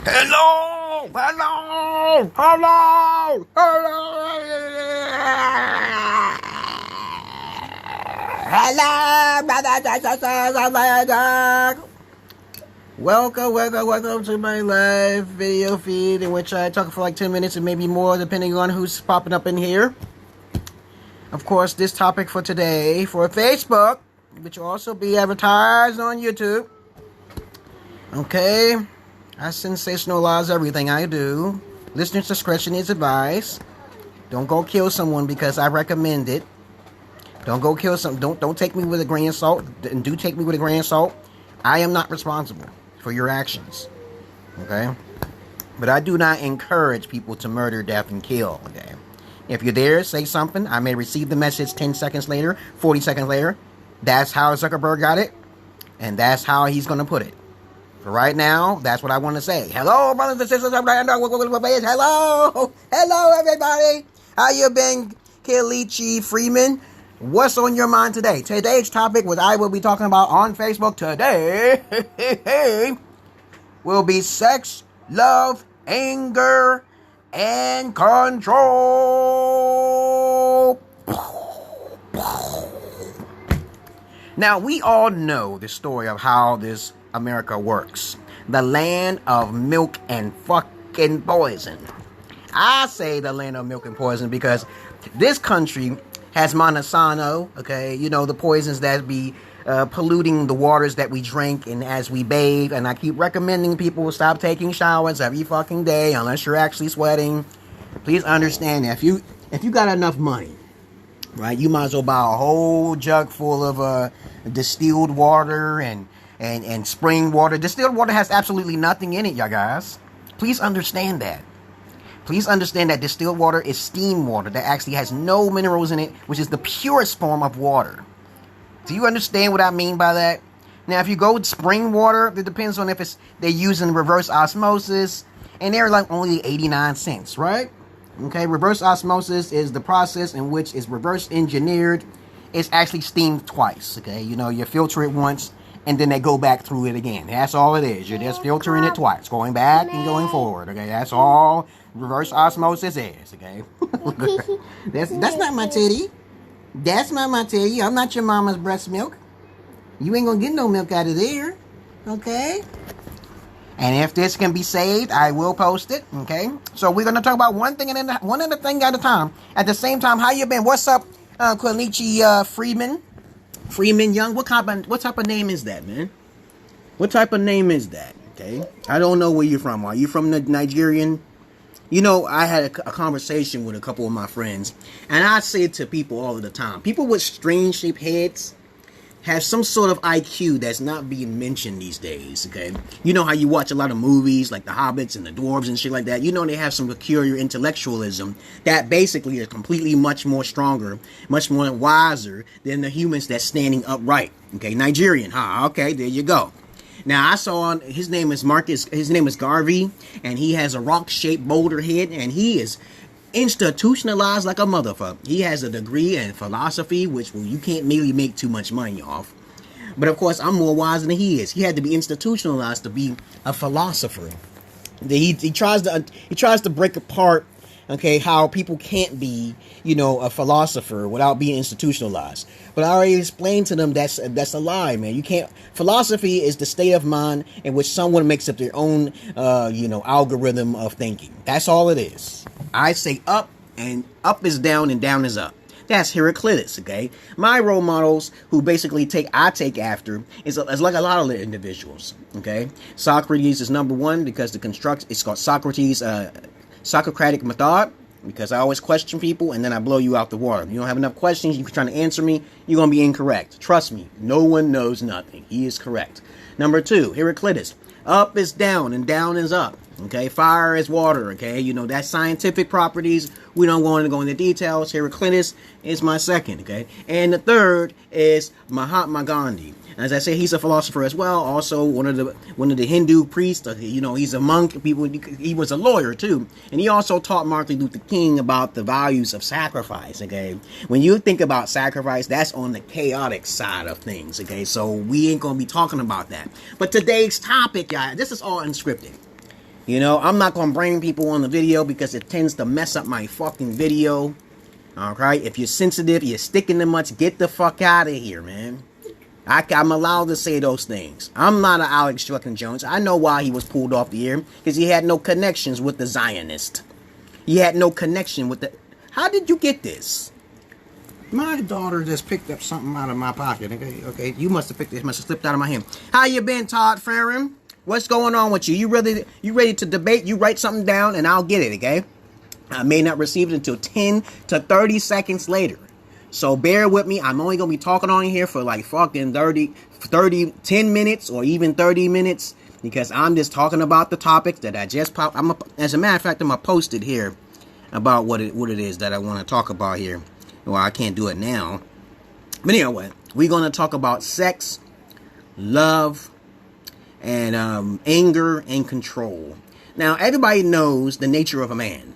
Hello, hello, hello, hello. Welcome to my live video feed in which I talk for like 10 minutes and maybe more depending on who's popping up in here. Of course, this topic for today for Facebook, which will also be advertised on YouTube. Okay. I sensationalize everything I do. Listener's discretion is advised. Don't go kill someone because I recommend it. Don't go kill some. Don't take me with a grain of salt. And do take me with a grain of salt. I am not responsible for your actions. Okay? But I do not encourage people to murder, death, and kill. Okay? If you're there, say something. I may receive the message 10 seconds later, 40 seconds later. That's how Zuckerberg got it. And that's how he's going to put it. For right now, that's what I want to say. Hello, brothers and sisters. Hello. Hello, everybody. How you been, Kelechi Freeman? What's on your mind today? Today's topic, what I will be talking about on Facebook today, will be sex, love, anger, and control. Now, we all know the story of how this America works. The land of milk and fucking poison. I say the land of milk and poison because this country has Monsanto, okay? You know, the poisons that be polluting the waters that we drink and as we bathe. And I keep recommending people stop taking showers every fucking day unless you're actually sweating. Please understand that if you got enough money, right, you might as well buy a whole jug full of distilled water and spring water. Distilled water has absolutely nothing in it, y'all guys. Please understand that. Please understand that distilled water is steam water that actually has no minerals in it, which is the purest form of water. Do you understand what I mean by that? Now, if you go with spring water, it depends on if they're using reverse osmosis, and they're like only 89 cents, right? Okay, reverse osmosis is the process in which it's reverse engineered. It's actually steamed twice, okay? You know, you filter it once, and then they go back through it again. That's all it is. You're just filtering it twice, going back and going forward. Okay, that's all reverse osmosis is. Okay, that's not my titty. That's not my titty. I'm not your mama's breast milk. You ain't gonna get no milk out of there. Okay. And if this can be saved, I will post it. Okay. So we're gonna talk about one thing and then one other thing at a time. At the same time, how you been? What's up, Kelechi Freeman? Freeman Young, what type of name is that, man? What type of name is that? Okay, I don't know where you're from. Are you from the Nigerian? You know, I had a conversation with a couple of my friends, and I say it to people all of the time. People with strange shaped heads have some sort of IQ that's not being mentioned these days, okay? You know how you watch a lot of movies like The Hobbits and the Dwarves and shit like that? You know they have some peculiar intellectualism that basically is completely much more stronger, much more wiser than the humans that's standing upright, okay? Nigerian, huh? Okay, there you go. Now, I saw his name is Garvey, and he has a rock-shaped boulder head, and he is institutionalized like a motherfucker. He has a degree in philosophy, which you can't really make too much money off. But of course, I'm more wise than he is. He had to be institutionalized to be a philosopher. He tries to break apart, okay, how people can't be, you know, a philosopher without being institutionalized. But I already explained to them that's a lie, man. You can't. Philosophy is the state of mind in which someone makes up their own, algorithm of thinking. That's all it is. I say up, and up is down, and down is up. That's Heraclitus, okay? My role models, who basically I take after, is like a lot of the individuals, okay? Socrates is number one because it's called Socrates, Socratic method, because I always question people and then I blow you out the water. You don't have enough questions, you're trying to answer me, you're going to be incorrect. Trust me, no one knows nothing. He is correct. Number two, Heraclitus. Up is down and down is up. Okay, fire is water. Okay, you know that's scientific properties. We don't want to go into details. Heraclitus is my second. Okay, and the third is Mahatma Gandhi. As I say, he's a philosopher as well. Also, one of the Hindu priests. You know, he's a monk. He was a lawyer too, and he also taught Martin Luther King about the values of sacrifice. Okay, when you think about sacrifice, that's on the chaotic side of things. Okay, so we ain't gonna be talking about that. But today's topic, guys, this is all unscripted. You know, I'm not going to bring people on the video because it tends to mess up my fucking video. Alright? If you're sensitive, you're sticking too much, get the fuck out of here, man. I'm allowed to say those things. I'm not an Alex fucking Jones. I know why he was pulled off the air. Because he had no connections with the Zionist. He had no connection with the... How did you get this? My daughter just picked up something out of my pocket. Okay. You must have picked it. Must have slipped out of my hand. How you been, Todd Farron? What's going on with you? You ready to debate? You write something down and I'll get it, okay? I may not receive it until 10 to 30 seconds later. So bear with me. I'm only going to be talking on here for like fucking 10 minutes or even 30 minutes. Because I'm just talking about the topics that I just popped. As a matter of fact, I'm going to post it here about what it is that I want to talk about here. Well, I can't do it now. But anyway, we're going to talk about sex, love, and anger and control. Now, everybody knows the nature of a man.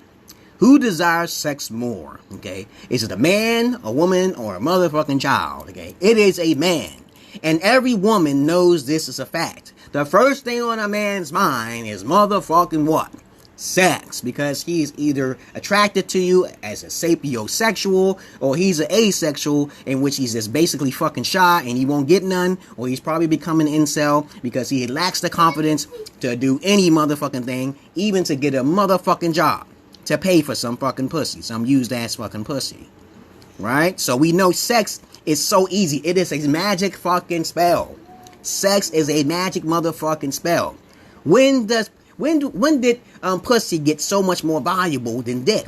Who desires sex more? Okay, is it a man, a woman, or a motherfucking child? Okay, it is a man, and every woman knows this is a fact. The first thing on a man's mind is motherfucking what? Sex, because he's either attracted to you as a sapiosexual or he's an asexual, in which he's just basically fucking shy and he won't get none, or he's probably becoming an incel because he lacks the confidence to do any motherfucking thing, even to get a motherfucking job, to pay for some fucking pussy, some used ass fucking pussy, right? So we know sex is so easy. It is a magic fucking spell. Sex is a magic motherfucking spell. When did pussy get so much more valuable than dick?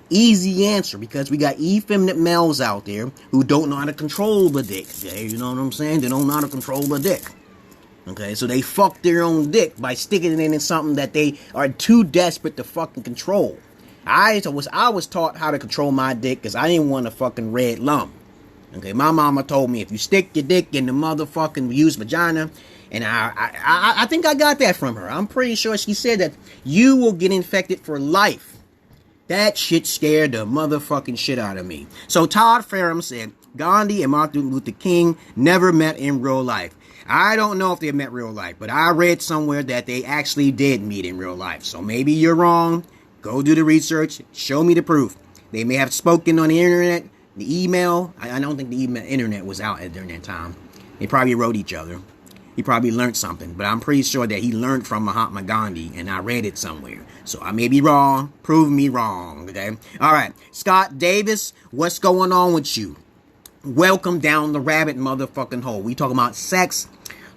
Easy answer, because we got effeminate males out there who don't know how to control the dick. Okay, you know what I'm saying? They don't know how to control the dick. Okay, so they fuck their own dick by sticking it in something that they are too desperate to fucking control. I was taught how to control my dick because I didn't want a fucking red lump. Okay, my mama told me if you stick your dick in the motherfucking used vagina, and I think I got that from her. I'm pretty sure she said that you will get infected for life. That shit scared the motherfucking shit out of me. So Todd Farron said Gandhi and Martin Luther King never met in real life. I don't know if they met in real life, but I read somewhere that they actually did meet in real life. So maybe you're wrong. Go do the research. Show me the proof. They may have spoken on the internet, the email. I don't think the internet was out during that time. They probably wrote each other. He probably learned something, but I'm pretty sure that he learned from Mahatma Gandhi, and I read it somewhere. So I may be wrong. Prove me wrong, okay? All right. Scott Davis, what's going on with you? Welcome down the rabbit motherfucking hole. We talking about sex,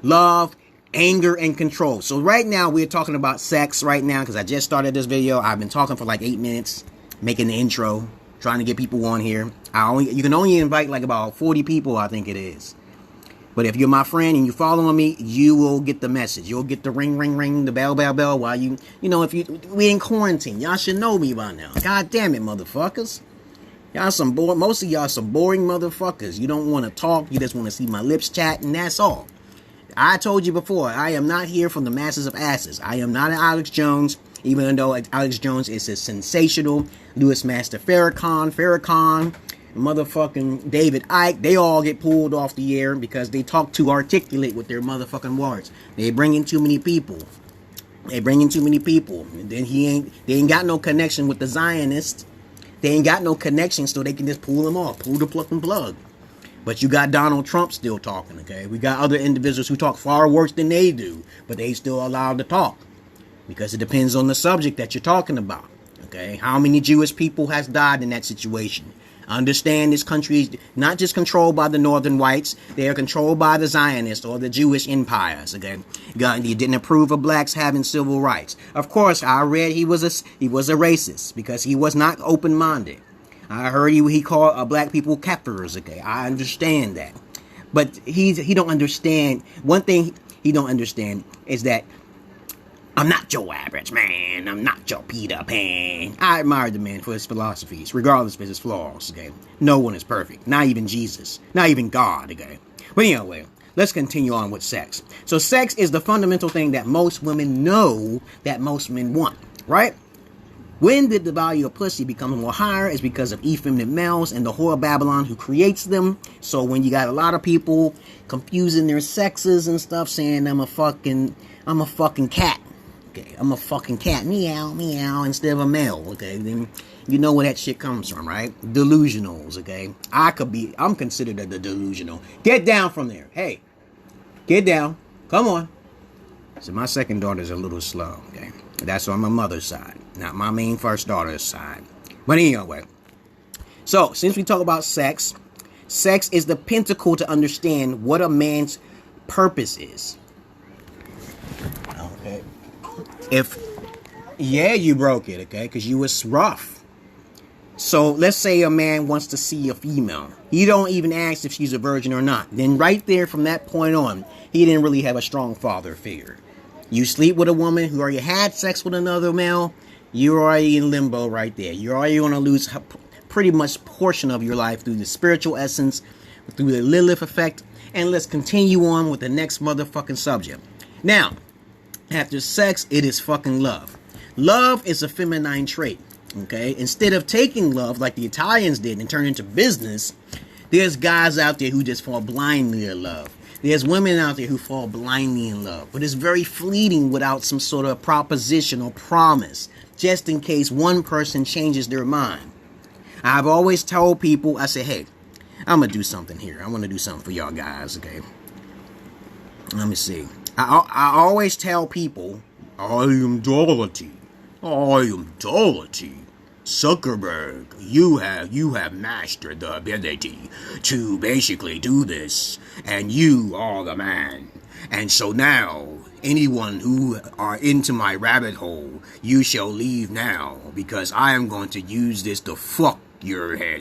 love, anger, and control. So right now, we're talking about sex right now, because I just started this video. I've been talking for like 8 minutes, making the intro, trying to get people on here. You can only invite like about 40 people, I think it is. But if you're my friend and you following me, you will get the message. You'll get the ring, ring, ring, the bell, bell, bell. While we in quarantine. Y'all should know me by now. God damn it, motherfuckers. Most of y'all some boring motherfuckers. You don't want to talk. You just want to see my lips chat, and that's all. I told you before, I am not here from the masses of asses. I am not an Alex Jones, even though Alex Jones is a sensational Louis Master Farrakhan, motherfucking David Icke. They all get pulled off the air because they talk too articulate with their motherfucking words. They bring in too many people. And then they ain't got no connection with the Zionists. They ain't got no connection, so they can just pull them off. Pull the fucking plug. But you got Donald Trump still talking, okay? We got other individuals who talk far worse than they do, but they still allowed to talk. Because it depends on the subject that you're talking about, okay? How many Jewish people has died in that situation? Understand this country is not just controlled by the northern whites. They are controlled by the Zionists or the Jewish empires, okay? He didn't approve of blacks having civil rights. Of course, I read he was a racist because he was not open-minded. I heard he called black people kafirs, okay? I understand that. But he don't understand. One thing he don't understand is that I'm not your average man. I'm not your Peter Pan. I admire the man for his philosophies, regardless of his flaws, okay? No one is perfect. Not even Jesus. Not even God, okay? But anyway, let's continue on with sex. So sex is the fundamental thing that most women know that most men want, right? When did the value of pussy become more higher? It's because of effeminate males and the whore of Babylon who creates them. So when you got a lot of people confusing their sexes and stuff, saying I'm a fucking cat. Okay, I'm a fucking cat, meow, meow, instead of a male, okay? Then you know where that shit comes from, right? Delusionals, okay? I'm considered a delusional. Get down from there. Hey, get down. Come on. So my second daughter's a little slow, okay? That's on my mother's side, not my main first daughter's side. But anyway, so since we talk about sex, sex is the pinnacle to understand what a man's purpose is. Okay. You broke it, okay? Because you was rough. So let's say a man wants to see a female. He don't even ask if she's a virgin or not. Then right there, from that point on, he didn't really have a strong father figure. You sleep with a woman who already had sex with another male, you're already in limbo right there. You're already going to lose pretty much portion of your life through the spiritual essence, through the Lilith effect. And let's continue on with the next motherfucking subject. Now, after sex, it is fucking love. Love is a feminine trait, okay? Instead of taking love like the Italians did and turn it into business, there's guys out there who just fall blindly in love. There's women out there who fall blindly in love. But it's very fleeting without some sort of proposition or promise, just in case one person changes their mind. I've always told people, I say, hey, I'm going to do something here. I want to do something for y'all guys, okay? Let me see. I always tell people, I am Dorothy. Zuckerberg, you have mastered the ability to basically do this, and you are the man. And so now, anyone who are into my rabbit hole, you shall leave now, because I am going to use this to fuck your head.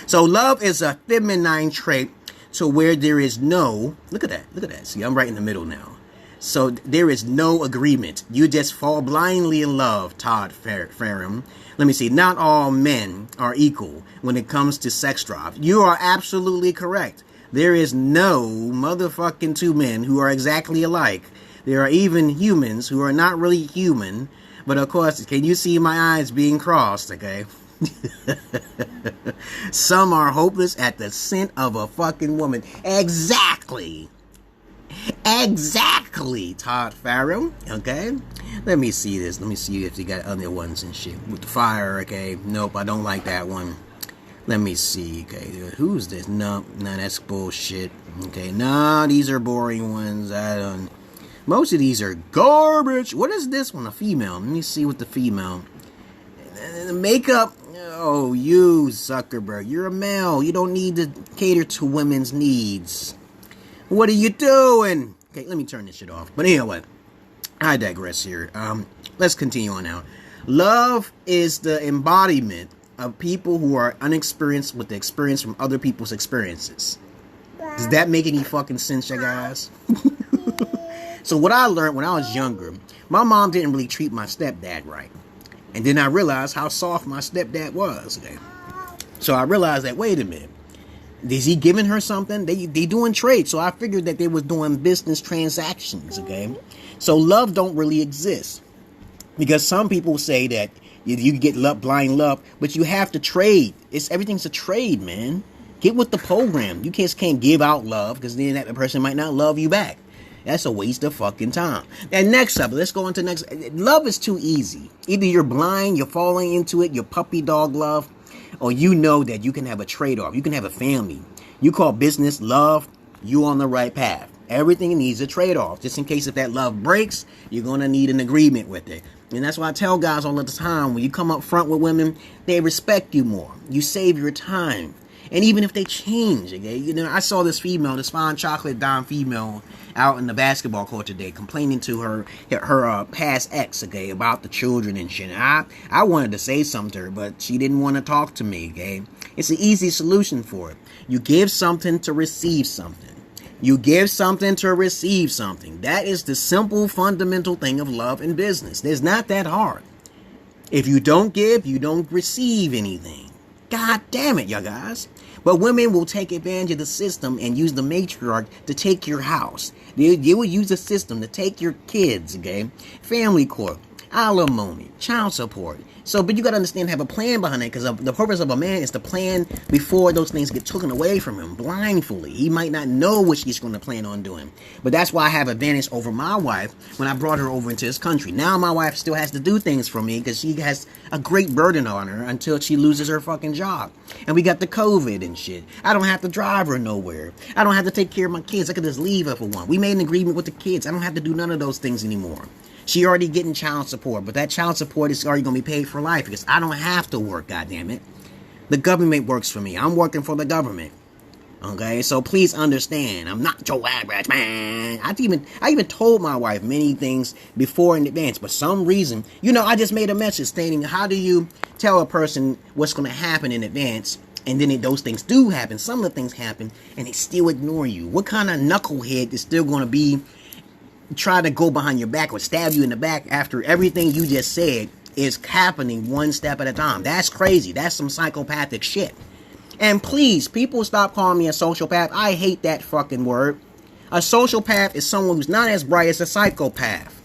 So love is a feminine trait, to where there is no, look at that, see, I'm right in the middle now. So there is no agreement. You just fall blindly in love, Todd Farum. Let me see, not all men are equal when it comes to sex drive. You are absolutely correct. There is no motherfucking two men who are exactly alike. There are even humans who are not really human. But of course, can you see my eyes being crossed, okay? Some are hopeless at the scent of a fucking woman. Exactly, Todd Farum, okay? Let me see this. Let me see if they got other ones and shit. With the fire, okay? Nope, I don't like that one. Let me see, okay? Who's this? No, that's bullshit. Okay, no, these are boring ones. Most of these are garbage. What is this one? A female. Let me see what the female. The makeup. Oh, you, Zuckerberg. You're a male. You don't need to cater to women's needs. What are you doing? Okay, let me turn this shit off. But anyway, I digress here. Let's continue on now. Love is the embodiment of people who are unexperienced with the experience from other people's experiences. Does that make any fucking sense, you guys? So what I learned when I was younger, my mom didn't really treat my stepdad right. And then I realized how soft my stepdad was. Okay? So I realized that, wait a minute. Is he giving her something? They doing trade. So I figured that they was doing business transactions. Okay. So love don't really exist. Because some people say that you get blind love, but you have to trade. Everything's a trade, man. Get with the program. You can't give out love, because then that person might not love you back. That's a waste of fucking time. And next up, let's go on to next. Love is too easy. Either you're blind, you're falling into it, you're puppy dog love, or you know that you can have a trade-off. You can have a family. You call business love, you on the right path. Everything needs a trade-off. Just in case if that love breaks, you're going to need an agreement with it. And that's why I tell guys all the time, when you come up front with women, they respect you more. You save your time. And even if they change, okay, you know, I saw this female, this fine chocolate dime female out in the basketball court today, complaining to her past ex, okay, about the children and shit. And I wanted to say something to her, but she didn't want to talk to me, okay. It's an easy solution for it. You give something to receive something. You give something to receive something. That is the simple, fundamental thing of love and business. It's not that hard. If you don't give, you don't receive anything. God damn it, y'all guys. But women will take advantage of the system and use the matriarch to take your house. They will use the system to take your kids, okay? Family court. alimony, child support. So, but you got to understand, have a plan behind it, because the purpose of a man is to plan before those things get taken away from him blindly. He might not know what she's going to plan on doing. But that's why I have advantage over my wife when I brought her over into this country. Now my wife still has to do things for me because she has a great burden on her until she loses her fucking job. And we got the COVID and shit. I don't have to drive her nowhere. I don't have to take care of my kids. I could just leave her for one. We made an agreement with the kids. I don't have to do none of those things anymore. She already getting child support, but that child support is already going to be paid for life because I don't have to work, goddammit. The government works for me. I'm working for the government. Okay, so please understand, I'm not your average man. I even told my wife many things before in advance, but some reason, I just made a message stating, how do you tell a person what's going to happen in advance, and then those things do happen, some of the things happen, and they still ignore you? What kind of knucklehead is still going to be try to go behind your back or stab you in the back after everything you just said is happening one step at a time? That's crazy. That's some psychopathic shit. And please, people, stop calling me a sociopath. I hate that fucking word. A sociopath is someone who's not as bright as a psychopath.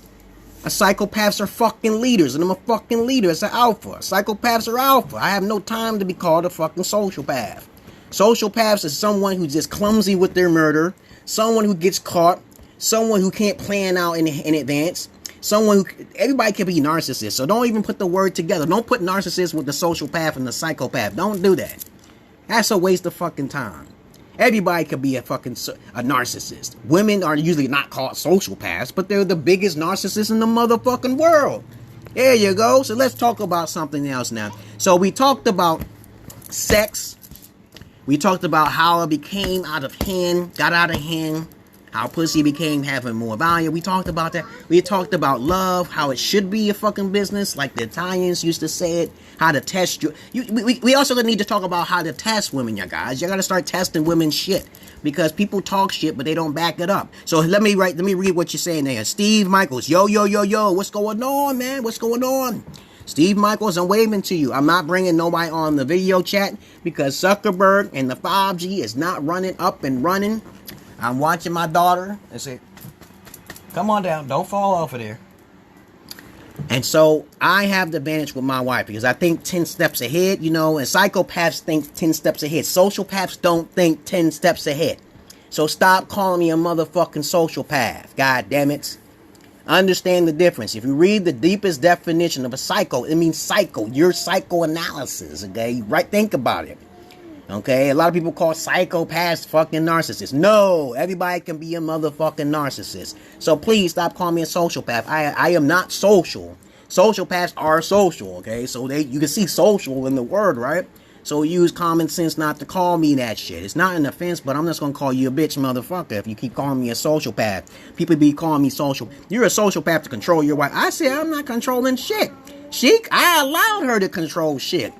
Psychopaths are fucking leaders, and I'm a fucking leader. It's an alpha. Psychopaths are alpha. I have no time to be called a fucking sociopath. Sociopaths is someone who's just clumsy with their murder, someone who gets caught, someone who can't plan out in advance, someone who, everybody can be narcissist, so don't even put the word together. Don't put narcissist with the sociopath and the psychopath. Don't do that. That's a waste of fucking time. Everybody could be a narcissist. Women are usually not called sociopaths, but they're the biggest narcissists in the motherfucking world. There you go. So let's talk about something else now. So we talked about sex. We talked about how it became got out of hand. How pussy became having more value. We talked about that. We talked about love, how it should be a fucking business, like the Italians used to say it. How to test we also need to talk about how to test women, you guys. You gotta start testing women's shit, because people talk shit, but they don't back it up. So let me read what you're saying there. Steve Michaels, yo, what's going on, man? What's going on? Steve Michaels, I'm waving to you. I'm not bringing nobody on the video chat because Zuckerberg and the 5G is not running up and running. I'm watching my daughter and say, come on down, don't fall off of there. And so I have the advantage with my wife because I think 10 steps ahead, and psychopaths think 10 steps ahead. Sociopaths don't think 10 steps ahead. So stop calling me a motherfucking sociopath. God damn it. Understand the difference. If you read the deepest definition of a psycho, it means psycho. Your psychoanalysis, okay? Right? Think about it. Okay, a lot of people call psychopaths fucking narcissists. No, everybody can be a motherfucking narcissist. So please stop calling me a sociopath. I am not social. Sociopaths are social, okay? So you can see social in the word, right? So use common sense not to call me that shit. It's not an offense, but I'm just gonna call you a bitch motherfucker if you keep calling me a sociopath. People be calling me social. You're a sociopath to control your wife. I say I'm not controlling shit. I allowed her to control shit.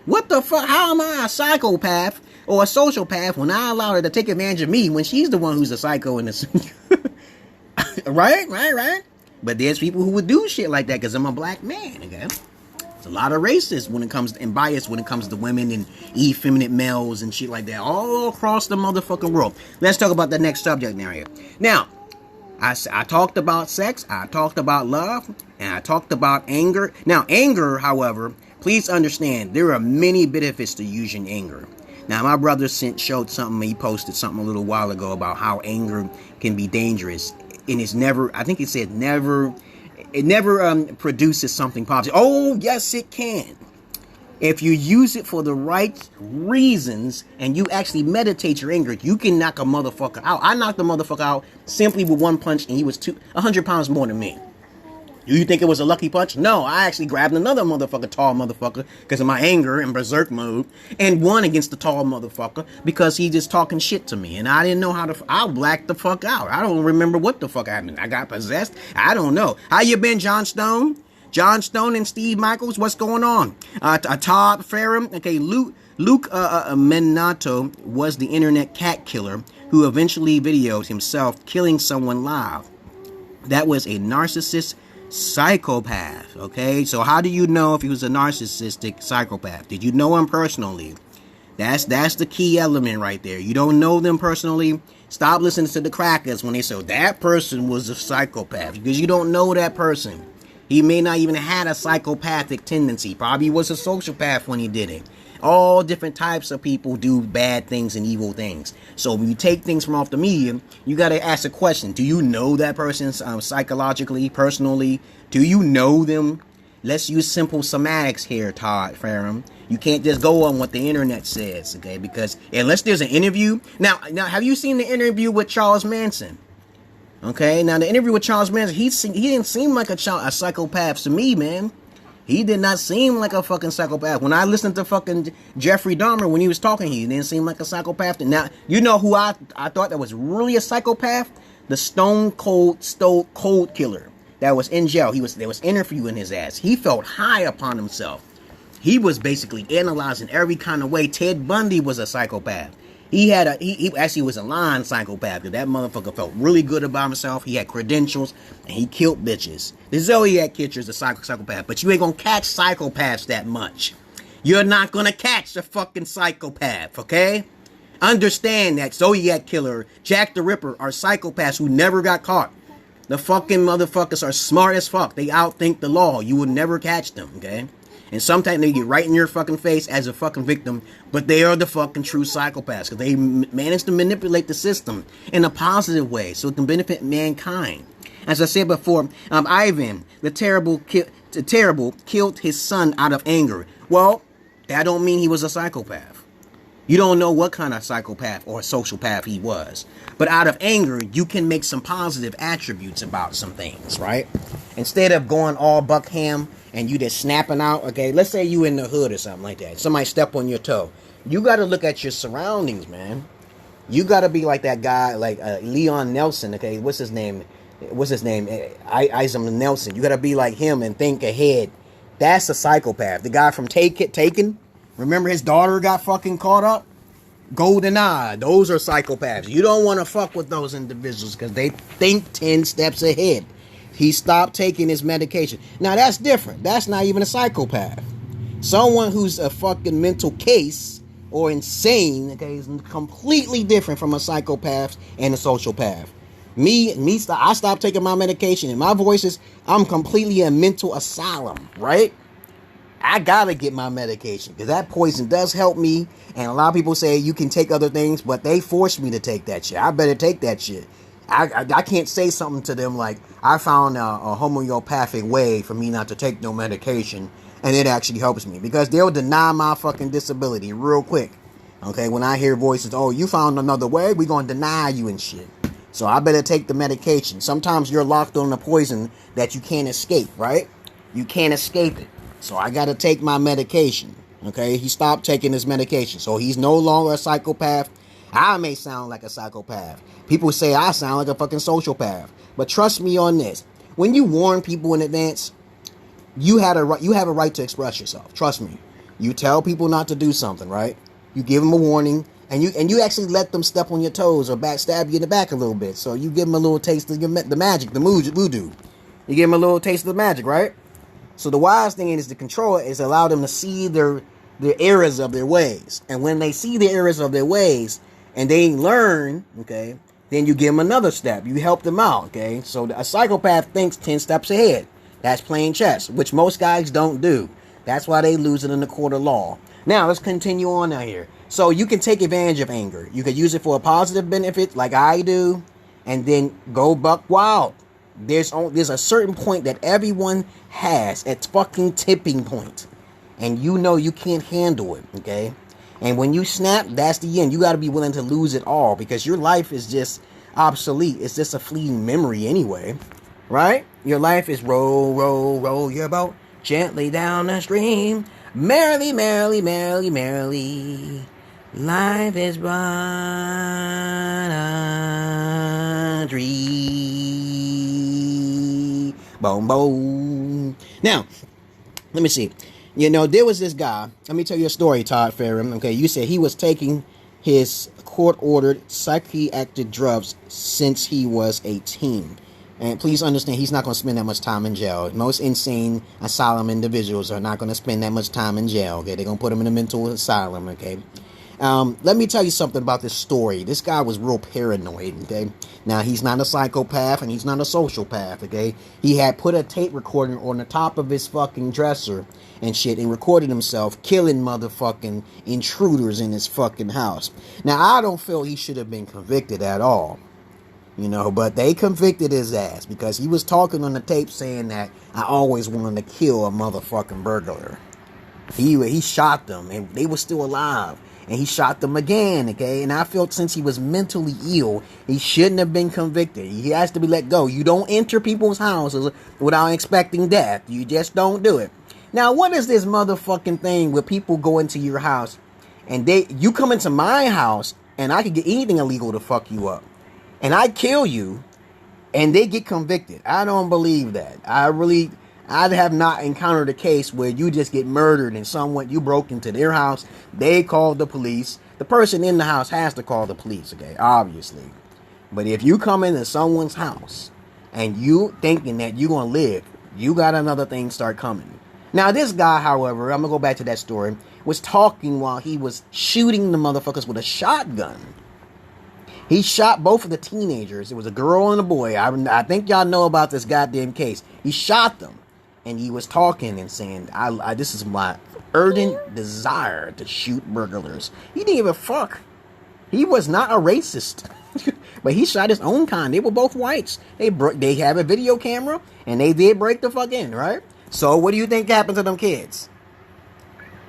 What the fuck? How am I a psychopath or a sociopath when I allow her to take advantage of me when she's the one who's a psycho in this? Right. But there's people who would do shit like that because I'm a black man, okay? There's a lot of racists when it comes and bias when it comes to women and effeminate males and shit like that all across the motherfucking world. Let's talk about the next subject area. Now, I talked about sex, I talked about love, and I talked about anger. Now, anger, however, please understand, there are many benefits to using anger. Now, my brother showed something, he posted something a little while ago about how anger can be dangerous. And it's never, I think he said it never produces something positive. Oh, yes, it can. If you use it for the right reasons and you actually meditate your anger, you can knock a motherfucker out. I knocked the motherfucker out simply with one punch, and he was 100 pounds more than me. Do you think it was a lucky punch? No, I actually grabbed another tall motherfucker, because of my anger and berserk mode, and won against the tall motherfucker because he just talking shit to me, and I didn't know how to. I blacked the fuck out. I don't remember what the fuck happened. I got possessed. I don't know. How you been, John Stone? John Stone and Steve Michaels, what's going on? Todd Farram, okay, Luke Menato was the internet cat killer who eventually videoed himself killing someone live. That was a narcissist psychopath, okay? So how do you know if he was a narcissistic psychopath? Did you know him personally? That's the key element right there. You don't know them personally. Stop listening to the crackers when they say that person was a psychopath, because you don't know that person. He may not even had a psychopathic tendency. Probably was a sociopath when he did it. All different types of people do bad things and evil things. So when you take things from off the media, you got to ask a question. Do you know that person psychologically, personally? Do you know them? Let's use simple semantics here, Todd Farron. You can't just go on what the internet says, okay? Because unless there's an interview. Now, have you seen the interview with Charles Manson? Okay, now the interview with Charles Manson, he didn't seem like a psychopath to me, man. He did not seem like a fucking psychopath. When I listened to fucking Jeffrey Dahmer when he was talking, he didn't seem like a psychopath. Now, you know who I thought that was really a psychopath? The stone cold killer that was in jail. They was interviewing his ass. He felt high upon himself. He was basically analyzing every kind of way. Ted Bundy was a psychopath. He actually was a lying psychopath, because that motherfucker felt really good about himself. He had credentials, and he killed bitches. The Zodiac Killer is a psychopath, but you ain't gonna catch psychopaths that much. You're not gonna catch a fucking psychopath, okay? Understand that Zodiac Killer, Jack the Ripper are psychopaths who never got caught. The fucking motherfuckers are smart as fuck. They outthink the law. You will never catch them, okay? And sometimes they get right in your fucking face as a fucking victim, but they are the fucking true psychopaths, because they manage to manipulate the system in a positive way so it can benefit mankind. As I said before, Ivan, the terrible killed his son out of anger. Well, that don't mean he was a psychopath. You don't know what kind of psychopath or sociopath he was. But out of anger, you can make some positive attributes about some things, right? Instead of going all Buckham and you just snapping out, okay, let's say you in the hood or something like that. Somebody step on your toe. You got to look at your surroundings, man. You got to be like that guy, like Leon Nelson, okay? What's his name? Isaac Nelson. You got to be like him and think ahead. That's a psychopath. The guy from Taken. Remember his daughter got fucking caught up? GoldenEye. Those are psychopaths. You don't want to fuck with those individuals because they think 10 steps ahead. He stopped taking his medication. Now that's different. That's not even a psychopath. Someone who's a fucking mental case or insane, okay, is completely different from a psychopath and a sociopath. I stopped taking my medication, and my voice is, I'm completely a mental asylum, right? I gotta get my medication because that poison does help me. And a lot of people say you can take other things, but they force me to take that shit. I better take that shit. I can't say something to them like, I found a homeopathic way for me not to take no medication, and it actually helps me, because they'll deny my fucking disability real quick. Okay, when I hear voices, oh, you found another way, we gonna deny you and shit. So I better take the medication. Sometimes you're locked on a poison that you can't escape, right? You can't escape it. So I got to take my medication, okay? He stopped taking his medication, so he's no longer a psychopath. I may sound like a psychopath. People say I sound like a fucking sociopath. But trust me on this. When you warn people in advance, you have a right to express yourself. Trust me. You tell people not to do something, right? You give them a warning, and you actually let them step on your toes or backstab you in the back a little bit. So you give them a little taste of the magic, the voodoo. You give them a little taste of the magic, right? So the wise thing is to control it, is allow them to see their errors of their ways. And when they see the errors of their ways and they learn, okay, then you give them another step. You help them out, okay? So a psychopath thinks 10 steps ahead. That's playing chess, which most guys don't do. That's why they lose it in the court of law. Now, let's continue on out here. So you can take advantage of anger. You could use it for a positive benefit like I do, and then go buck wild. There's a certain point that everyone has. It's fucking tipping point. And you know you can't handle it, okay? And when you snap, that's the end. You got to be willing to lose it all, because your life is just obsolete. It's just a fleeting memory anyway, right? Your life is roll, roll, roll your boat gently down the stream. Merrily, merrily, merrily, merrily. Life is but a dream. Boom, boom. Now, let me see. You know, there was this guy. Let me tell you a story, Todd Farron. Okay, you said he was taking his court-ordered psychiatric drugs since he was 18. And please understand, he's not going to spend that much time in jail. Most insane asylum individuals are not going to spend that much time in jail. Okay, they're going to put him in a mental asylum. Okay. Let me tell you something about this story. This guy was real paranoid, okay? Now, he's not a psychopath and he's not a sociopath, okay? He had put a tape recorder on the top of his fucking dresser and shit and recorded himself killing motherfucking intruders in his fucking house. Now, I don't feel he should have been convicted at all, you know, but they convicted his ass because he was talking on the tape saying that I always wanted to kill a motherfucking burglar. He shot them and they were still alive. And he shot them again, okay? And I felt since he was mentally ill, he shouldn't have been convicted. He has to be let go. You don't enter people's houses without expecting death. You just don't do it. Now, what is this motherfucking thing where people go into your house and you come into my house and I could get anything illegal to fuck you up. And I kill you and they get convicted. I don't believe that. I have not encountered a case where you just get murdered and you broke into their house, they called the police. The person in the house has to call the police, okay, obviously. But if you come into someone's house and you thinking that you're going to live, you got another thing start coming. Now, this guy, however, I'm going to go back to that story, was talking while he was shooting the motherfuckers with a shotgun. He shot both of the teenagers. It was a girl and a boy. I think y'all know about this goddamn case. He shot them. And he was talking and saying, this is my ardent desire to shoot burglars. He didn't give a fuck. He was not a racist. But he shot his own kind. They were both whites. They have a video camera. And they did break the fuck in, right? So what do you think happened to them kids?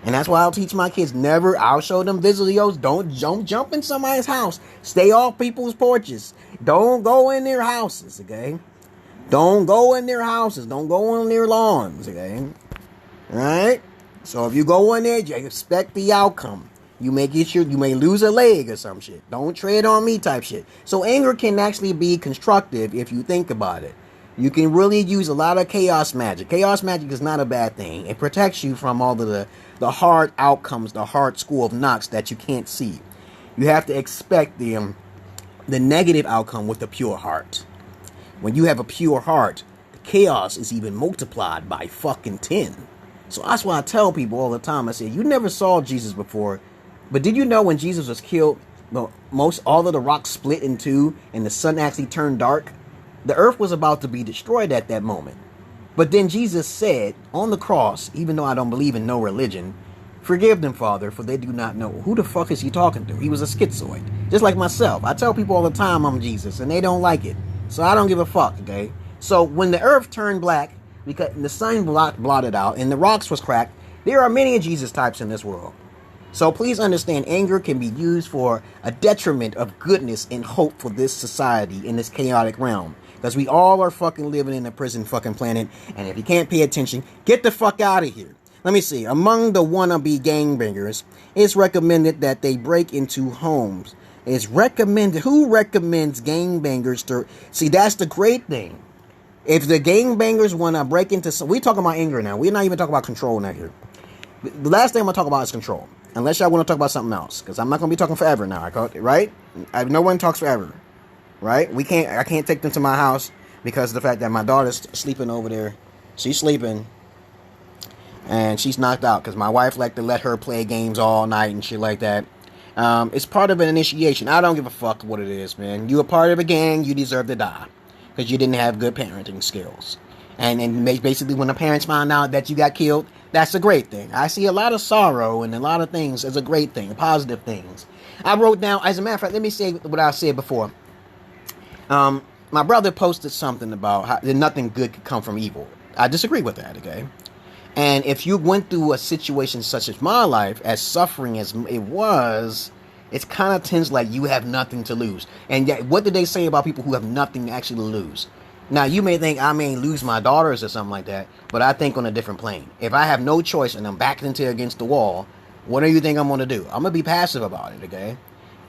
And that's why I'll teach my kids I'll show them videos. Don't jump in somebody's house. Stay off people's porches. Don't go in their houses, okay? Don't go in their houses. Don't go on their lawns, okay? Alright? So if you go in there, you expect the outcome. You may lose a leg or some shit. Don't tread on me type shit. So anger can actually be constructive if you think about it. You can really use a lot of chaos magic. Chaos magic is not a bad thing. It protects you from all of the hard outcomes, the hard school of knocks that you can't see. You have to expect the negative outcome with a pure heart. When you have a pure heart, the chaos is even multiplied by fucking 10. So that's why I tell people all the time. I say, you never saw Jesus before, but did you know when Jesus was killed, all of the rocks split in two and the sun actually turned dark? The earth was about to be destroyed at that moment. But then Jesus said on the cross, even though I don't believe in no religion, forgive them, Father, for they do not know. Who the fuck is he talking to? He was a schizoid. Just like myself. I tell people all the time I'm Jesus and they don't like it. So I don't give a fuck, okay? So when the earth turned black, because the sun blotted out and the rocks was cracked, there are many Jesus types in this world. So please understand, anger can be used for a detriment of goodness and hope for this society in this chaotic realm. Because we all are fucking living in a prison fucking planet. And if you can't pay attention, get the fuck out of here. Let me see. Among the wannabe gangbangers, it's recommended that they break into homes. It's recommended. Who recommends gangbangers to... See, that's the great thing. If the gangbangers want to break into... We're talking about anger now. We're not even talking about control now here. The last thing I'm going to talk about is control. Unless y'all want to talk about something else. Because I'm not going to be talking forever now. Right? No one talks forever. Right? I can't take them to my house because of the fact that my daughter's sleeping over there. She's sleeping. And she's knocked out. Because my wife like to let her play games all night and shit like that. It's part of an initiation. I don't give a fuck what it is, man. You a part of a gang, you deserve to die. Because you didn't have good parenting skills. And basically when the parents find out that you got killed, that's a great thing. I see a lot of sorrow and a lot of things as a great thing, positive things. I wrote down, as a matter of fact, let me say what I said before. My brother posted something about how nothing good could come from evil. I disagree with that, okay? And if you went through a situation such as my life, as suffering as it was, it kind of tends like you have nothing to lose. And yet, what did they say about people who have nothing to actually lose? Now, you may think I may lose my daughters or something like that, but I think on a different plane. If I have no choice and I'm backed into against the wall, what do you think I'm going to do? I'm going to be passive about it, okay?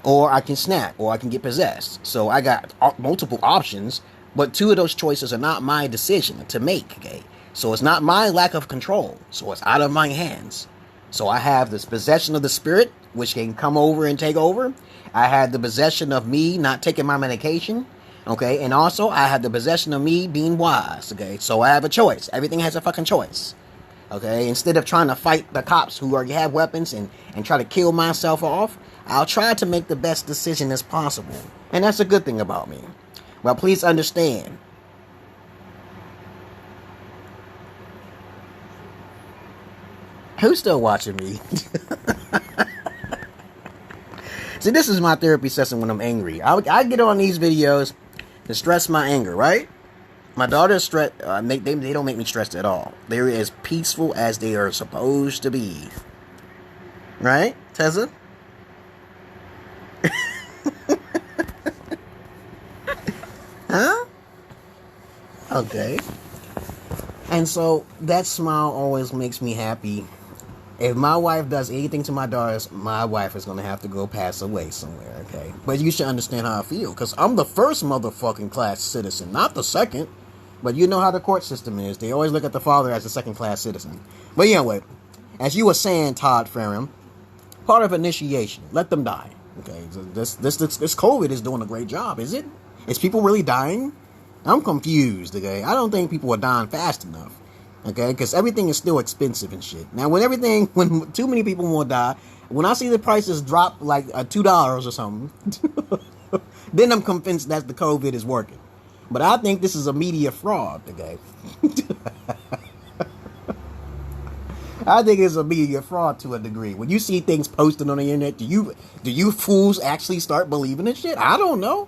Or I can snap, or I can get possessed. So I got multiple options, but two of those choices are not my decision to make, okay? So it's not my lack of control. So it's out of my hands. So I have this possession of the spirit, which can come over and take over. I had the possession of me not taking my medication. Okay. And also I have the possession of me being wise. Okay. So I have a choice. Everything has a fucking choice. Okay, instead of trying to fight the cops who have weapons and try to kill myself off, I'll try to make the best decision as possible. And that's a good thing about me. Well, please understand. Who's still watching me? See, this is my therapy session when I'm angry. I get on these videos to stress my anger, right? My daughter's stressed. They don't make me stressed at all. They're as peaceful as they are supposed to be. Right, Tessa? Huh? Okay. And so that smile always makes me happy. If my wife does anything to my daughters, my wife is going to have to go pass away somewhere, okay? But you should understand how I feel, because I'm the first motherfucking class citizen, not the second. But you know how the court system is. They always look at the father as a second-class citizen. But anyway, as you were saying, Todd Farron, part of initiation, let them die, okay? So this COVID is doing a great job, is it? Is people really dying? I'm confused, okay? I don't think people are dying fast enough. Okay, because everything is still expensive and shit. Now, when too many people will die, when I see the prices drop like $2 or something, then I'm convinced that the COVID is working. But I think this is a media fraud, okay? I think it's a media fraud to a degree. When you see things posted on the internet, do you fools actually start believing in shit? I don't know.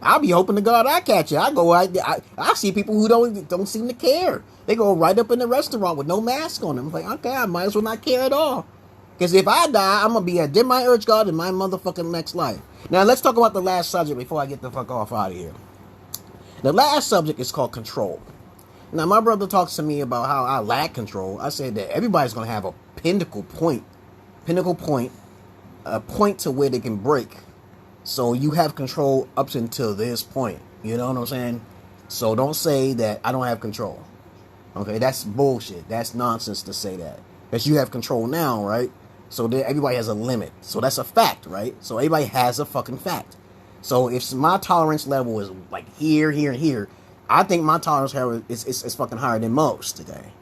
I'll be hoping to God I catch it. I see people who don't seem to care. They go right up in the restaurant with no mask on them. I'm like, okay, I might as well not care at all. Because if I die, I'm going to be a dim my urge God in my motherfucking next life. Now, let's talk about the last subject before I get the fuck off out of here. The last subject is called control. Now, my brother talks to me about how I lack control. I said that everybody's going to have a pinnacle point, a point to where they can break. So you have control up until this point. You know what I'm saying? So don't say that I don't have control. Okay, that's bullshit. That's nonsense to say that. Because you have control now, right? So everybody has a limit. So that's a fact, right? So everybody has a fucking fact. So if my tolerance level is like here, here, and here, I think my tolerance level is fucking higher than most today.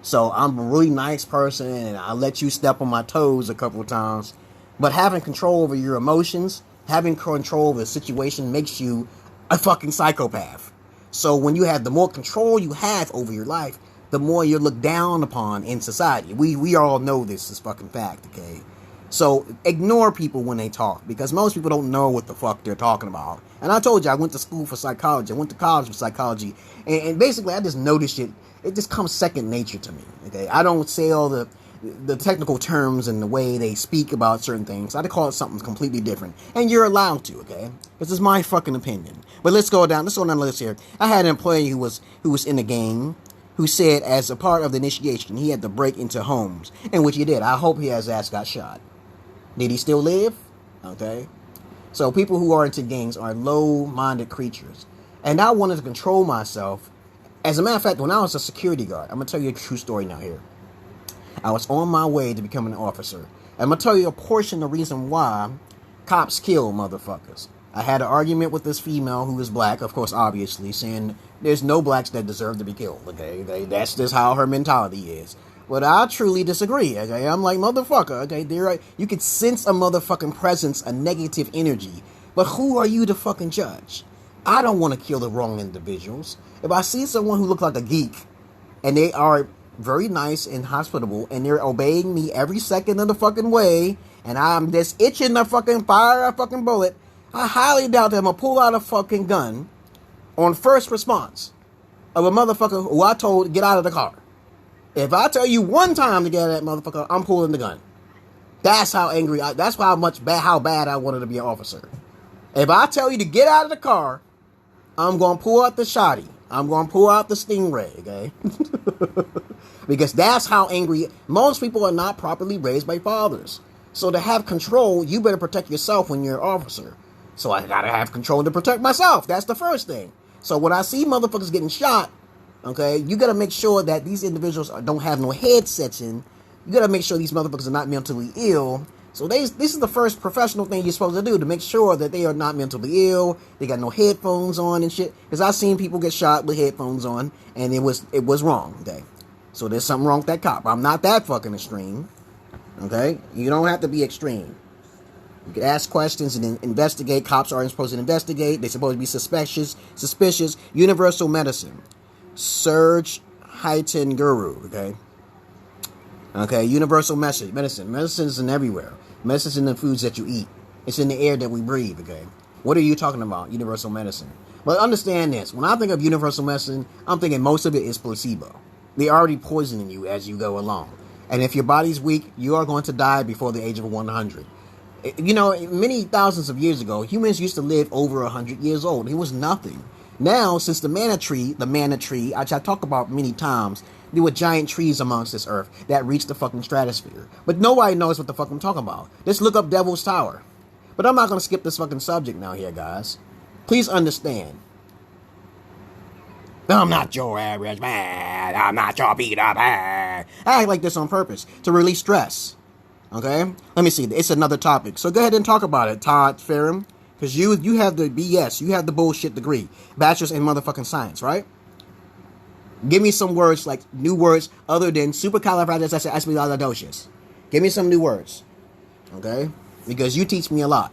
So I'm a really nice person and I let you step on my toes a couple of times. But having control over your emotions, having control over the situation makes you a fucking psychopath. So when you have the more control you have over your life, the more you're looked down upon in society. We all know this is fucking fact, okay? So ignore people when they talk, because most people don't know what the fuck they're talking about. And I told you, I went to school for psychology. I went to college for psychology. And basically, I just noticed it just comes second nature to me, okay? I don't say all the technical terms and the way they speak about certain things. I'd call it something completely different. And you're allowed to, okay? This is my fucking opinion. But let's go down the list here. I had an employee who was in the gang who said as a part of the initiation, he had to break into homes, in which he did. I hope his ass got shot. Did he still live? Okay. So people who are into gangs are low-minded creatures. And I wanted to control myself. As a matter of fact, when I was a security guard, I'm going to tell you a true story now here. I was on my way to becoming an officer. I'm going to tell you a portion of the reason why cops kill motherfuckers. I had an argument with this female who was black, of course, obviously, saying there's no blacks that deserve to be killed, okay? That's just how her mentality is. But I truly disagree, okay? I'm like, motherfucker, okay? You can sense a motherfucking presence, a negative energy. But who are you to fucking judge? I don't want to kill the wrong individuals. If I see someone who looks like a geek, and they are very nice and hospitable, and they're obeying me every second of the fucking way, and I'm just itching to fucking fire a fucking bullet, I highly doubt that I'm going to pull out a fucking gun on first response of a motherfucker who I told get out of the car. If I tell you one time to get out of that motherfucker, I'm pulling the gun. That's how angry that's how bad I wanted to be an officer. If I tell you to get out of the car, I'm going to pull out the shotty. I'm going to pull out the stingray, okay? Because that's how angry. Most people are not properly raised by fathers. So to have control, you better protect yourself when you're an officer. So I gotta have control to protect myself. That's the first thing. So when I see motherfuckers getting shot, okay, you gotta make sure that these individuals don't have no headsets in. You gotta make sure these motherfuckers are not mentally ill. So this is the first professional thing you're supposed to do, to make sure that they are not mentally ill. They got no headphones on and shit. Because I've seen people get shot with headphones on, and it was wrong, okay? So there's something wrong with that cop. I'm not that fucking extreme. Okay? You don't have to be extreme. You can ask questions and then investigate. Cops aren't supposed to investigate. They're supposed to be suspicious. Universal medicine. Surge heightened guru. Okay? Okay, universal medicine. Medicine is in everywhere. Medicine's in the foods that you eat. It's in the air that we breathe, okay? What are you talking about, universal medicine? Well, understand this. When I think of universal medicine, I'm thinking most of it is placebo. They're already poisoning you as you go along. And if your body's weak, you are going to die before the age of 100. You know, many thousands of years ago, humans used to live over 100 years old. It was nothing. Now, since the manna tree, which I talk about many times, there were giant trees amongst this earth that reached the fucking stratosphere. But nobody knows what the fuck I'm talking about. Just look up Devil's Tower. But I'm not going to skip this fucking subject now here, guys. Please understand. I'm not your average man. I'm not your beat up man. I act like this on purpose to release stress. Okay? Let me see. It's another topic. So go ahead and talk about it, Todd Ferrum. Because you have the BS. You have the bullshit degree. Bachelor's in motherfucking science, right? Give me some words, like new words, other than supercalifragilisticexpialidocious. Give me some new words. Okay? Because you teach me a lot.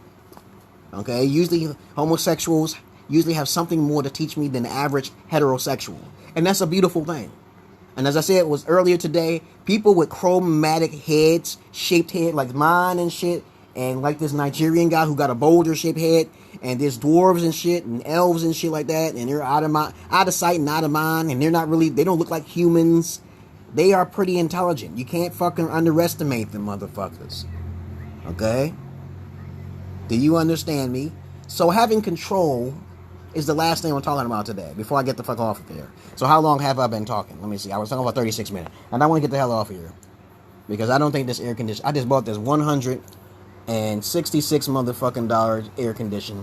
Okay? Usually homosexuals usually have something more to teach me than the average heterosexual. And that's a beautiful thing. And as I said, it was earlier today, people with chromatic heads, shaped head like mine and shit, and like this Nigerian guy who got a boulder shaped head, and there's dwarves and shit, and elves and shit like that, and they're out of sight and out of mind, and they don't look like humans. They are pretty intelligent. You can't fucking underestimate them motherfuckers. Okay? Do you understand me? So having control is the last thing we're talking about today, before I get the fuck off of here. So how long have I been talking? Let me see. I was talking about 36 minutes. And I want to get the hell off of here. Because I don't think this air conditioner... I just bought this $166 motherfucking dollars air conditioner.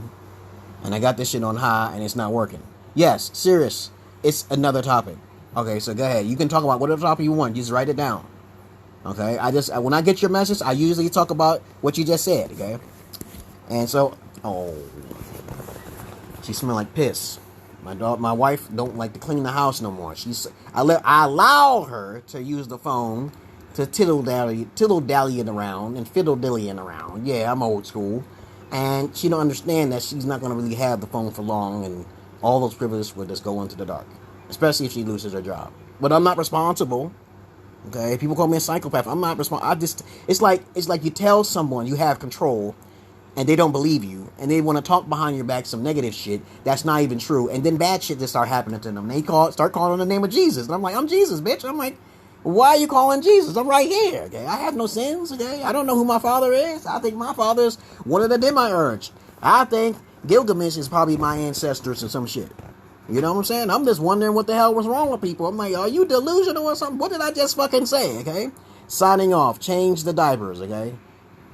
And I got this shit on high and it's not working. Yes, serious. It's another topic. Okay, so go ahead. You can talk about whatever topic you want. You just write it down. Okay? When I get your message, I usually talk about what you just said. Okay? And so... Oh... She smell like piss. My wife don't like to clean the house no more. I allow her to use the phone to tittle-dallying around and fiddle-dillying around. Yeah, I'm old school. And she don't understand that she's not going to really have the phone for long, and all those privileges will just go into the dark. Especially if she loses her job. But I'm not responsible. Okay? People call me a psychopath. I'm not responsible. It's like you tell someone you have control, and they don't believe you, and they want to talk behind your back some negative shit that's not even true, and then bad shit just start happening to them. They start calling the name of Jesus, and I'm like, I'm Jesus, bitch. I'm like, why are you calling Jesus? I'm right here, okay? I have no sins, okay? I don't know who my father is. I think my father's one of the demiurge. I think Gilgamesh is probably my ancestors or some shit. You know what I'm saying? I'm just wondering what the hell was wrong with people. I'm like, are you delusional or something? What did I just fucking say, okay? Signing off. Change the diapers, okay?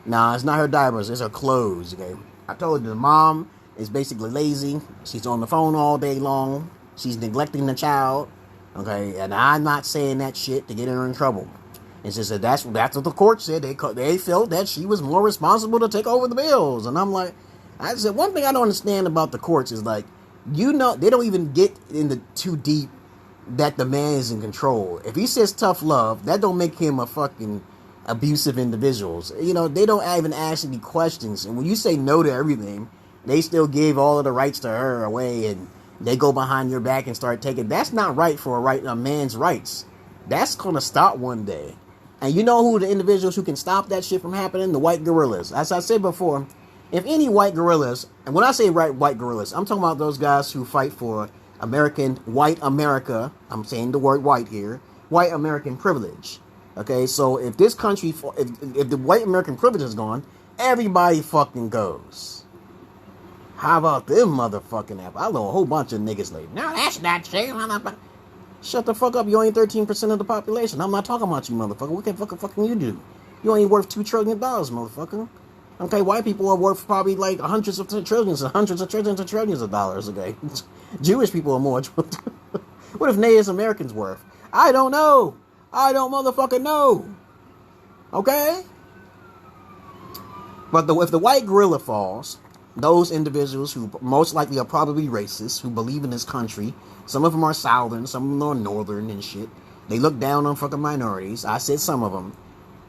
Nah, it's not her diapers, it's her clothes, okay? I told you, the mom is basically lazy. She's on the phone all day long. She's neglecting the child, okay? And I'm not saying that shit to get her in trouble. It's just that that's what the court said. They felt that she was more responsible to take over the bills. And I'm like, I said, one thing I don't understand about the courts is like, you know, they don't even get into too deep that the man is in control. If he says tough love, that don't make him a fucking abusive individuals. You know, they don't even ask any questions. And when you say no to everything, they still give all of the rights to her away, and they go behind your back and start taking. That's not right for a man's rights. That's gonna stop one day. And you know who the individuals who can stop that shit from happening? The white gorillas. As I said before, if any white gorillas, and when I say white gorillas, I'm talking about those guys who fight for white America. I'm saying the word white here. White American privilege. Okay, so if this country, if the white American privilege is gone, everybody fucking goes. How about them motherfucking apple? I know a whole bunch of niggas like, no, that's not true. Shut the fuck up, you only 13% of the population. I'm not talking about you, motherfucker. What can fucking you do? You ain't worth $2 trillion, motherfucker. Okay, white people are worth probably like hundreds of trillions and hundreds of trillions of dollars, okay? Jewish people are more. What if Native Americans worth? I don't know. I don't motherfucking know. Okay? But if the white gorilla falls, those individuals who most likely are probably racist, who believe in this country, some of them are southern, some of them are northern and shit. They look down on fucking minorities. I said some of them.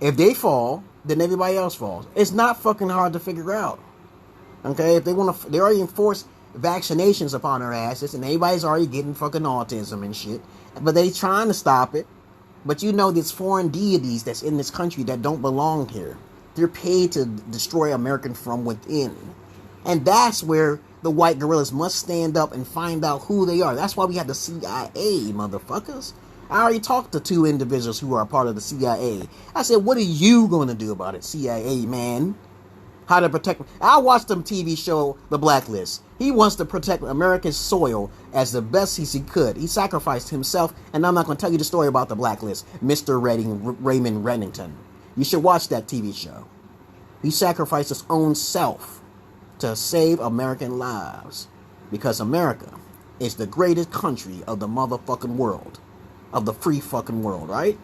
If they fall, then everybody else falls. It's not fucking hard to figure out. Okay, if they want to, they already enforced vaccinations upon our asses, and everybody's already getting fucking autism and shit. But they trying to stop it. But you know, there's foreign deities that's in this country that don't belong here. They're paid to destroy Americans from within. And that's where the white guerrillas must stand up and find out who they are. That's why we have the CIA, motherfuckers. I already talked to 2 individuals who are part of the CIA. I said, what are you going to do about it, CIA man? How to protect... I watched the TV show, The Blacklist. He wants to protect American soil as the best as he could. He sacrificed himself, and I'm not going to tell you the story about The Blacklist. Mr. Raymond Reddington. You should watch that TV show. He sacrificed his own self to save American lives. Because America is the greatest country of the motherfucking world. Of the free fucking world, right?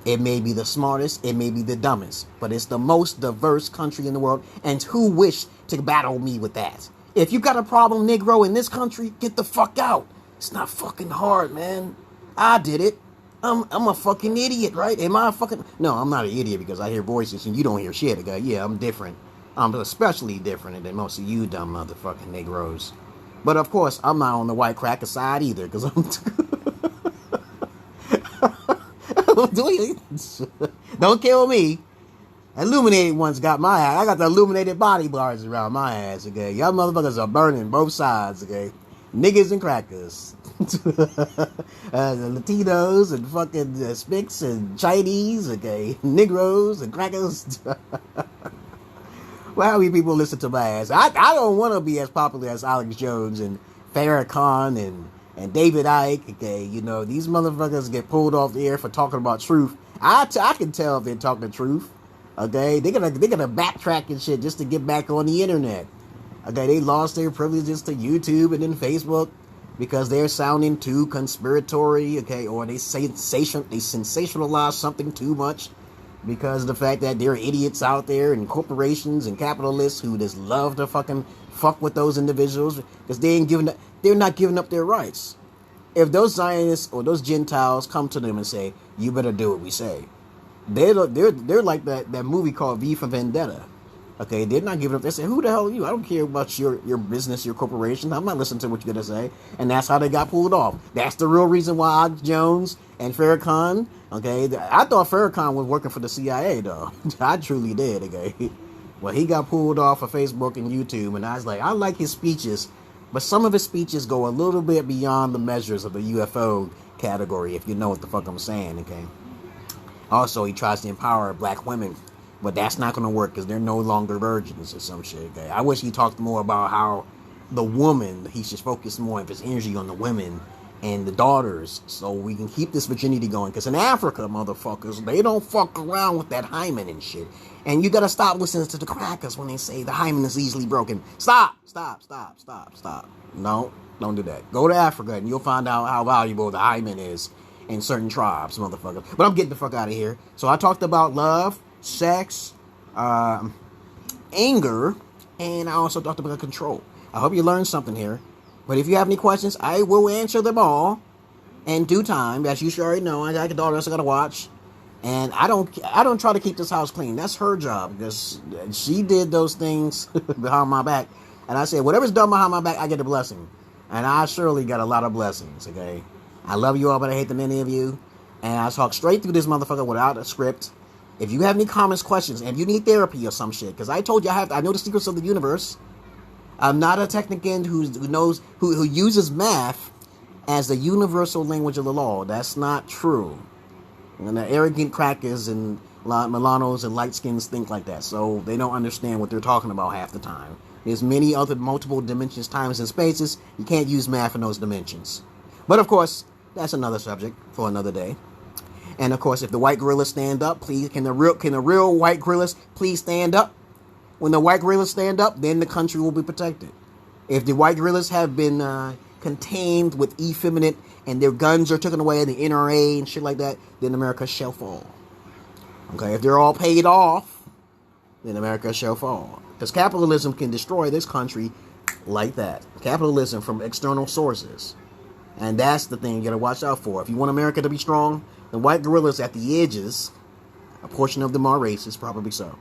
It may be the smartest, it may be the dumbest, but it's the most diverse country in the world, and who wish to battle me with that? If you got a problem, Negro, in this country, get the fuck out. It's not fucking hard, man. I did it. I'm a fucking idiot, right? Am I a fucking... No, I'm not an idiot because I hear voices and you don't hear shit. I go, yeah, I'm different. I'm especially different than most of you dumb motherfucking Negroes. But of course, I'm not on the white cracker side either, because I'm... Don't kill me. Illuminated ones got my ass. I got the illuminated body bars around my ass, okay? Y'all motherfuckers are burning both sides, okay? Niggas and crackers. The Latinos and fucking Spics and Chinese, okay? Negroes and crackers. Well, how many people listen to my ass? I don't want to be as popular as Alex Jones and Farrakhan and David Icke, okay? You know, these motherfuckers get pulled off the air for talking about truth. I can tell if they're talking the truth, okay? They're gonna backtrack and shit just to get back on the internet. Okay, they lost their privileges to YouTube and then Facebook because they're sounding too conspiratory, okay? Or they sensationalize something too much because of the fact that there are idiots out there and corporations and capitalists who just love to fucking fuck with those individuals because they're not giving up their rights. If those Zionists or those Gentiles come to them and say, you better do what we say, they're like that movie called V for Vendetta. Okay, they're not giving up. They say, who the hell are you? I don't care about your business, your corporation. I'm not listening to what you're going to say. And that's how they got pulled off. That's the real reason why Alex Jones and Farrakhan, okay, I thought Farrakhan was working for the CIA, though. I truly did, okay. Well, he got pulled off of Facebook and YouTube, and I was like, I like his speeches, but some of his speeches go a little bit beyond the measures of the UFO category, if you know what the fuck I'm saying, okay. Also, he tries to empower black women, but that's not going to work because they're no longer virgins or some shit, okay. I wish he talked more about how the woman, he should focus more of his energy on the women and the daughters so we can keep this virginity going. Because in Africa, motherfuckers, they don't fuck around with that hymen and shit. And you got to stop listening to the crackers when they say the hymen is easily broken. Stop. No, don't do that. Go to Africa and you'll find out how valuable the hymen is in certain tribes, motherfucker. But I'm getting the fuck out of here. So I talked about love, sex, anger, and I also talked about control. I hope you learned something here. But if you have any questions, I will answer them all in due time. As you should already know, I got a daughter I got to watch. And I don't try to keep this house clean. That's her job because she did those things behind my back. And I said, whatever's done behind my back, I get a blessing. And I surely got a lot of blessings, okay? I love you all, but I hate the many of you. And I talk straight through this motherfucker without a script. If you have any comments, questions, and if you need therapy or some shit, because I told you I know the secrets of the universe. I'm not a technicant who uses math as the universal language of the law. That's not true. And the arrogant crackers and Milanos and light skins think like that, so they don't understand what they're talking about half the time. There's many other multiple dimensions, times, and spaces. You can't use math in those dimensions. But of course, that's another subject for another day. And of course, if the white gorillas stand up, please, can the real white gorillas please stand up? When the white gorillas stand up, then the country will be protected. If the white gorillas have been contained with effeminate and their guns are taken away, the NRA and shit like that, then America shall fall. Okay, if they're all paid off, then America shall fall. Because capitalism can destroy this country like that. Capitalism from external sources. And that's the thing you gotta watch out for. If you want America to be strong, the white gorillas at the edges, a portion of them are racist, probably so.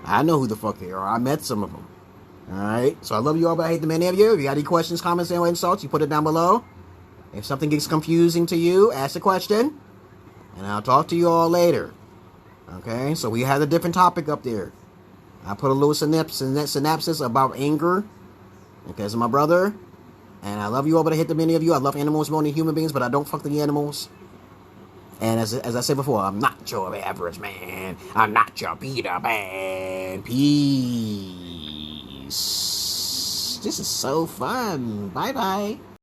I know who the fuck they are. I met some of them. Alright? So I love you all, but I hate the many of you. If you got any questions, comments, and insults, you put it down below. If something gets confusing to you, ask a question. And I'll talk to you all later. Okay? So we had a different topic up there. I put a little synopsis about anger. Because of my brother. And I love you all, but I hate the many of you. I love animals more than human beings, but I don't fuck the animals. And as I said before, I'm not your average man. I'm not your Peter Pan. Peace. This is so fun. Bye-bye.